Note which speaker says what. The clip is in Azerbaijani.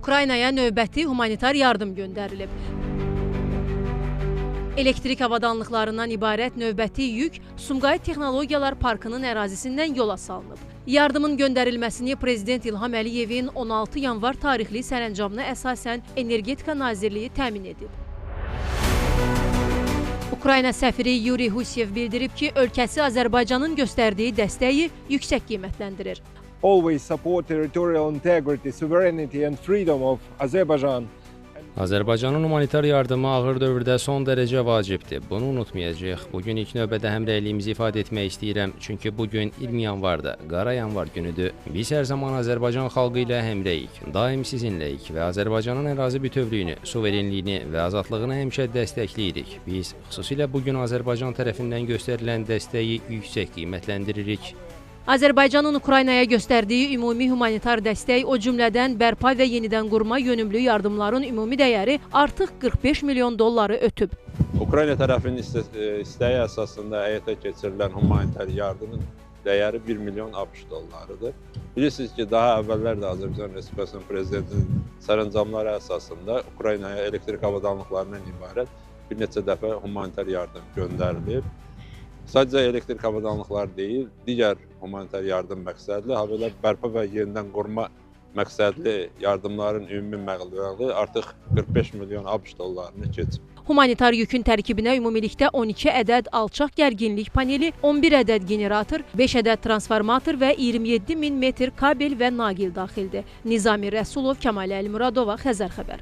Speaker 1: Ukraynaya növbəti humanitar yardım göndərilib. Elektrik avadanlıqlarından ibarət növbəti yük Sumqayıt Texnologiyalar Parkının ərazisindən yola salınıb. Yardımın göndərilməsini Prezident İlham Əliyevin 16 yanvar tarixli sərəncamına əsasən Energetika Nazirliyi təmin edib. Ukrayna səfiri Yuri Husyev bildirib ki, ölkəsi Azərbaycanın göstərdiyi dəstəyi yüksək qiymətləndirir.
Speaker 2: Always support territorial integrity, sovereignty and freedom of Azerbaijan.
Speaker 3: Azərbaycanın humanitar yardımı ağır dövrdə son dərəcə vacibdir. Bunu unutmayacağıq. Bugün ilk növbədə həmrəyliyimizi ifadə etmək istəyirəm. Çünki bugün 20 yanvarda, qara yanvar günüdür. Biz hər zaman Azərbaycan xalqı ilə həmrəyik. Daim sizinləyik və Azərbaycanın ərazi bütövlüyünü, suverenliyini və azadlığını həmişə dəstəkləyirik. Biz xüsusilə bugün Azərbaycan tərəfindən göstərilən dəstəyi yüksək qiymətləndiririk.
Speaker 1: Azərbaycanın Ukraynaya göstərdiyi ümumi humanitar dəstək, o cümlədən bərpa və yenidən qurma yönümlü yardımların ümumi dəyəri artıq 45 milyon dolları ötüb.
Speaker 4: Ukrayna tərəfinin istəyi əsasında həyata keçirilən humanitar yardımın dəyəri 1 milyon ABŞ dollarıdır. Bilirsiniz ki, daha əvvəllər də Azərbaycan Respublikasının Prezidentinin sərəncamları əsasında Ukraynaya elektrik avadanlıqlarından ibarət bir neçə dəfə humanitar yardım göndərilib. Sadəcə elektrik avadanlıqlar deyil, digər humanitar yardım məqsədli, habelə bərpa və yenidən qurma məqsədli yardımların ümumi məbləği artıq 45 milyon ABŞ dollarını keçib.
Speaker 1: Humanitar yükün tərkibinə ümumilikdə 12 ədəd alçaq gərginlik paneli, 11 ədəd generator, 5 ədəd transformator və 27 min metr kabel və naqil daxildir. Nizami Rəsulov, Kəmal Əlimuradova, Xəzər xəbər.